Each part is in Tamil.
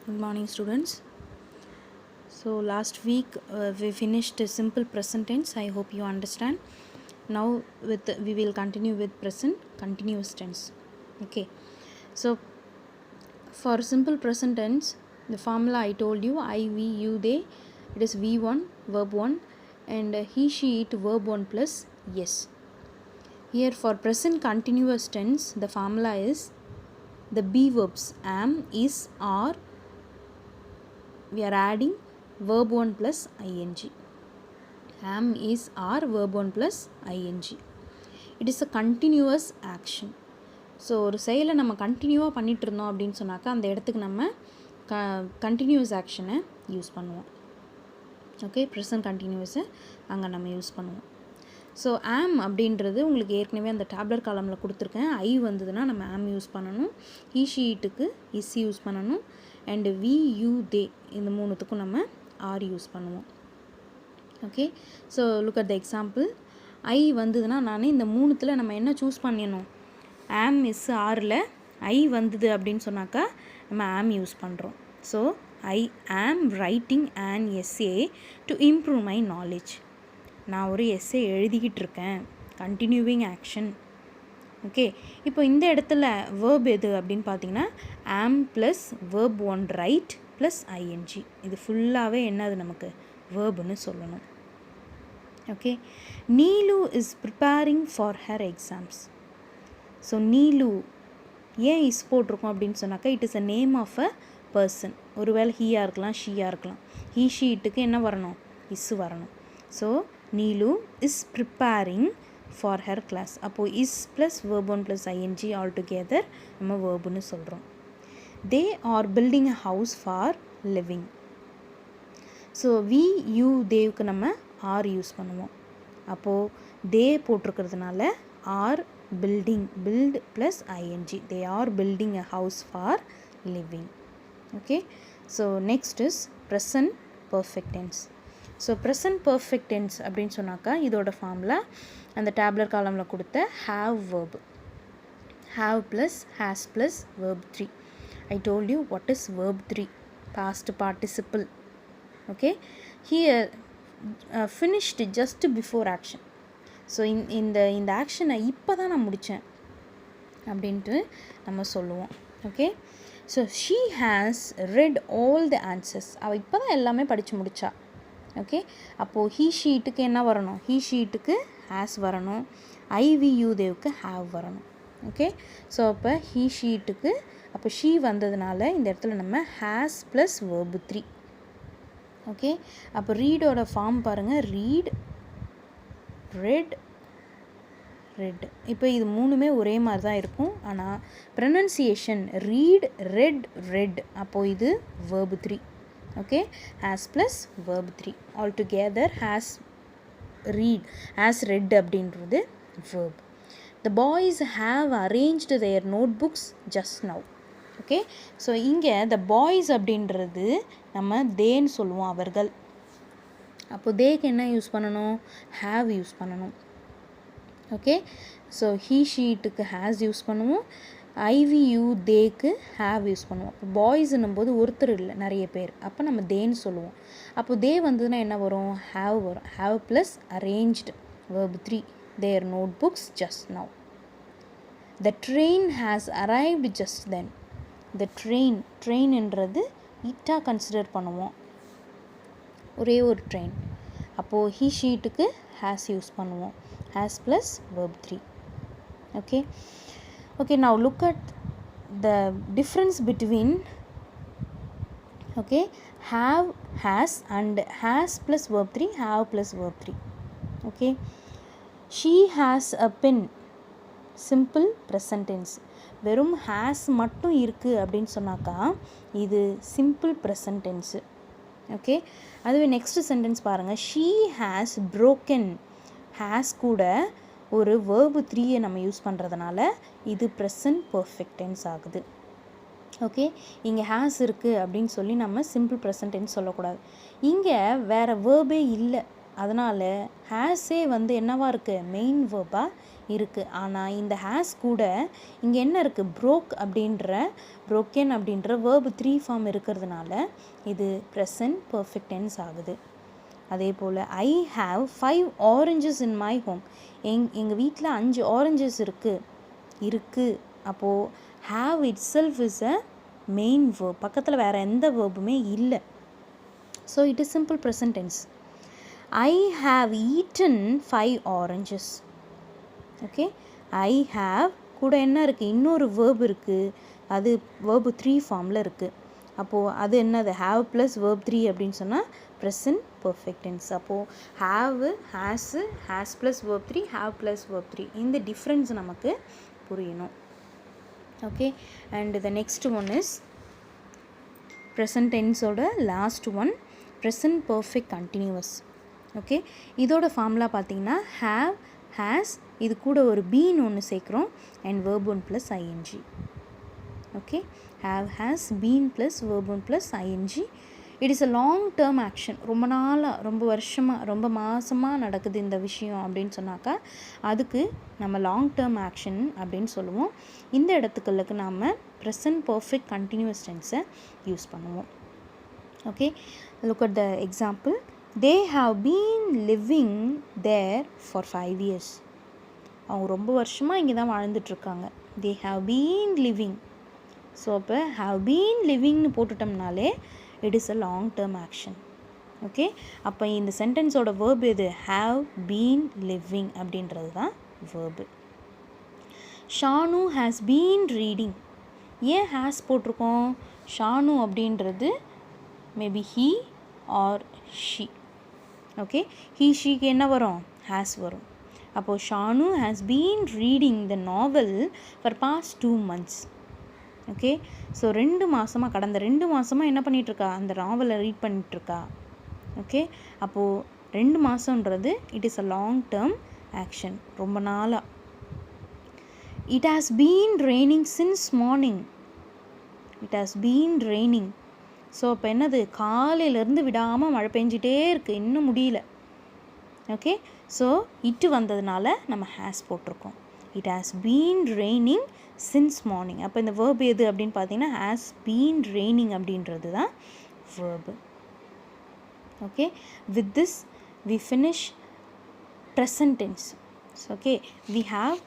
Good morning, students. So last week we finished simple present tense. I hope you understand. Now we will continue with present continuous tense. Okay, so for simple present tense, the formula I told you, I, we, you, they, it is V1 verb 1 and he, she, it verb 1 plus yes. Here for present continuous tense, the formula is the be verbs am, is, are, we are adding verb 1 plus ing. Am, is, are, verb 1 plus ing. It is a continuous action. So ஒரு செயலை நம்ம கண்டினியூவாக பண்ணிகிட்டு இருந்தோம் அப்படின்னு சொன்னாக்கா அந்த இடத்துக்கு நம்ம கண்டினியூஸ் ஆக்ஷனை யூஸ் பண்ணுவோம். ஓகே, ப்ரெசன்ட் கண்டினியூஸை அங்கே நம்ம யூஸ் பண்ணுவோம். ஸோ ஆம் அப்படின்றது உங்களுக்கு ஏற்கனவே அந்த டேப்லர் காலமில் கொடுத்துருக்கேன். ஐ வந்ததுன்னா நம்ம ஆம் யூஸ் பண்ணணும், ஹீ ஷீட்டுக்கு இஸ் யூஸ் பண்ணணும், அண்டு வி, யூ, தே இந்த மூணுத்துக்கும் நம்ம ஆர் யூஸ் பண்ணுவோம். Okay, so look at the example. I வந்ததுன்னா நான் இந்த மூணுத்தில் நம்ம என்ன சூஸ் பண்ணிடணும்? ஆம், இஸ், ஆரில் ஐ வந்தது அப்படின்னு சொன்னாக்கா நம்ம ஆம் யூஸ் பண்ணுறோம். So I am writing an essay to improve my knowledge. நான் ஒரு எஸ்ஏ எழுதிக்கிட்டு இருக்கேன், கண்டினியூவிங் ஆக்ஷன். ஓகே, இப்போ இந்த இடத்துல வேர்ப் எது அப்படின்னு பார்த்தீங்கன்னா am plus verb 1 right plus ING. இது ஃபுல்லாகவே என்னது நமக்கு வேர்புன்னு சொல்லணும். Okay, Neelu is preparing for her exams. So Neelu ஏன் இஸ் போட்டிருக்கோம் அப்படின்னு சொன்னாக்கா it is a name of a person. ஒருவேளை ஹீயாக இருக்கலாம், ஷீயாக இருக்கலாம். ஹீ, ஷீட்டுக்கு என்ன வரணும்? இஸ் வரணும். So Neelu is preparing for her class. அப்போது is plus verb 1 plus ING all together நம்ம வேர்புன்னு சொல்கிறோம். They are building a house for living. So we, you, தேவுக்கு நம்ம ஆர் யூஸ் பண்ணுவோம். அப்போது தே போட்டிருக்கிறதுனால are building, build plus ing, they are building a house for living. Okay, so next is present perfect tense. So present perfect tense அப்படின்னு சொன்னாக்கா இதோட ஃபார்முலா அந்த டேப்லர் காலமில் கொடுத்த have verb, have plus has plus verb 3. I told you what is verb 3, past participle. Okay, here finished just before action. So இந்த ஆக்ஷனை இப்போ தான் நான் முடித்தேன் அப்படின்ட்டு நம்ம சொல்லுவோம். Okay, so she has red all the answers. அவள் இப்போ தான் எல்லாமே படித்து முடித்தா. ஓகே, அப்போது ஹீ ஷீட்டுக்கு என்ன வரணும்? ஹீ ஷீட்டுக்கு ஹேஸ் வரணும், ஐவியூ தேவுக்கு ஹாவ் வரணும். ஓகே, ஸோ அப்போ ஹீ ஷீட்டுக்கு அப்போ ஷீ வந்ததுனால இந்த இடத்துல நம்ம ஹேஸ் ப்ளஸ் வேர்பு 3. ஓகே, அப்போ ரீடோட ஃபார்ம் பாருங்கள், ரீட், ரெட், ரெட். இப்போ இது மூணுமே ஒரே மாதிரி தான் இருக்கும், ஆனால் ப்ரொனன்சியேஷன் ரீட், ரெட், ரெட். அப்போது இது verb 3. Okay, has plus verb 3 all together has read, has read அப்படின்றது verb. The boys have arranged their note books just now. Okay, so இங்கே த பாய்ஸ் அப்படின்றது நம்ம தேன்னு சொல்லுவோம், அவர்கள். அப்போ தேக்கு என்ன யூஸ் பண்ணணும்? ஹாவ் யூஸ் பண்ணணும். ஓகே, ஸோ ஹீ ஷீட்டுக்கு ஹேஸ் யூஸ் பண்ணுவோம், ஐவியூ தேக்கு ஹாவ் யூஸ் பண்ணுவோம். இப்போ பாய்ஸ்ன்னும் போது ஒருத்தர் இல்லை, நிறைய பேர். அப்போ நம்ம தேன்னு சொல்லுவோம். அப்போ தே வந்ததுன்னா என்ன வரும்? ஹாவ் வரும். Have plus arranged verb 3, their note books just now. The train has arrived just then. The ட்ரெயின்ன்றது இட்டாக கன்சிடர் பண்ணுவோம், ஒரே ஒரு ட்ரெயின். அப்போது ஹீ ஷீட்டுக்கு ஹேஸ் யூஸ் பண்ணுவோம், has plus verb 3. Okay, okay, now look at the difference between okay have, has and has plus verb 3, have plus verb 3. okay, she has a pen, simple present tense. வெறும் has மட்டும் இருக்குது அப்படின்னு சொன்னாக்கா இது சிம்பிள் ப்ரெசன்ட் டென்ஸு. ஓகே, அதுவே நெக்ஸ்ட் சென்டென்ஸ் பாருங்கள், ஷீ ஹேஸ் ப்ரோக்கன். ஹேஸ் கூட ஒரு வேர்பு 3 நம்ம யூஸ் பண்ணுறதுனால இது ப்ரெசன்ட் பர்ஃபெக்ட் டென்ஸ் ஆகுது. ஓகே, இங்கே ஹேஸ் இருக்குது அப்படின்னு சொல்லி நம்ம சிம்பிள் ப்ரெசன்ட் டென்ஸ் சொல்லக்கூடாது. இங்கே வேறு வேர்பே இல்லை, அதனால் ஹேஸே வந்து என்னவாக இருக்குது, மெயின் வேர்பாக இருக்குது. ஆனால் இந்த ஹேஸ் கூட இங்கே என்ன இருக்குது, broken அப்படின்ற வேர்பு 3 ஃபார்ம் இருக்கிறதுனால இது ப்ரெசன்ட் பர்ஃபெக்ட் டென்ஸ் ஆகுது. அதே போல் I have 5 oranges in my home. எங்கள் வீட்டில் 5 ஆரஞ்சஸ் இருக்குது. அப்போது have itself is a main verb, பக்கத்தில் வேறு எந்த வேர்புமே இல்லை. So it is simple present tense. I have eaten 5 oranges. Okay, I have கூட என்ன இருக்குது, இன்னொரு வேர்ப் இருக்குது, அது வேர்பு 3 ஃபார்மில் இருக்குது. அப்போது அது என்னது, have ப்ளஸ் வேர்ப் 3 அப்படின்னு சொன்னால் ப்ரெசன்ட் பர்ஃபெக்ட் டென்ஸ். அப்போது have, has plus verb 3, have plus verb 3, இந்த டிஃப்ரென்ஸ் நமக்கு புரியணும். Okay, and the next one is present டென்ஸோட last one, present perfect continuous. Okay, இதோட ஃபார்முலா பார்த்தீங்கன்னா ஹாவ், ஹேஸ், இது கூட ஒரு பீன் ஒன்று சேர்க்குறோம் and verb 1 plus ING. Okay, have, has, been plus verb 1 plus ING. It is a long term action. ரொம்ப நாளாக, ரொம்ப வருஷமாக, ரொம்ப மாதமாக நடக்குது இந்த விஷயம் அப்படின்னு சொன்னாக்கா அதுக்கு நம்ம லாங் டேர்ம் ஆக்ஷன் அப்படின்னு சொல்லுவோம். இந்த இடத்துக்களுக்கு நாம் ப்ரெசன்ட் பர்ஃபெக்ட் கண்டினியூஸ் டென்ஸை யூஸ் பண்ணுவோம். Okay, look at the example. They have been living there for 5 years. அவங்க ரொம்ப வருஷமாக இங்கே தான் வாழ்ந்துட்டுருக்காங்க. They have been living. So அப்போ have been livingனு போட்டுட்டோம்னாலே it is a long term action. Okay, அப்போ இந்த சென்டென்ஸோட வேர்ப் எது, have been living அப்படின்றது தான் verb. Shanu has been reading. ஏன் has போட்டிருக்கோம், ஷானு அப்படின்றது maybe he or she. Okay, he sheக்கு என்ன வரும், has வரும். அப்போது Shanu has been reading the novel for past 2 months. Okay, so கடந்த 2 மாதமாக என்ன பண்ணிகிட்ருக்கா, அந்த நாவலை ரீட் பண்ணிகிட்ருக்கா. ஓகே, அப்போது 2 மாதன்றது it is a long term action, ரொம்ப நாளாக. It has been raining since morning. It has been raining. So அப்போ என்னது, காலையிலேருந்து விடாமல் மழை பெஞ்சிட்டே இருக்குது, இன்னும் முடியல. ஓகே, ஸோ இட்டு வந்ததுனால நம்ம ஹேஸ் போட்டிருக்கோம். It has been raining since morning. அப்போ இந்த வேர்ப் எது அப்படின்னு பார்த்தீங்கன்னா ஹாஸ் பீன் ரெய்னிங் அப்படின்றது தான் verb. Okay, with this we finish present tense. Okay, we have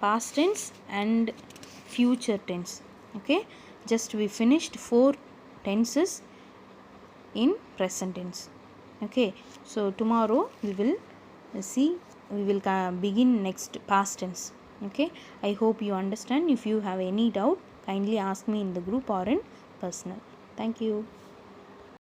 past tense and future tense. Okay, just we finished 4 tenses in present tense. Okay, so tomorrow we will begin next past tense. Okay, I hope you understand. If you have any doubt, kindly ask me in the group or in personal. Thank you.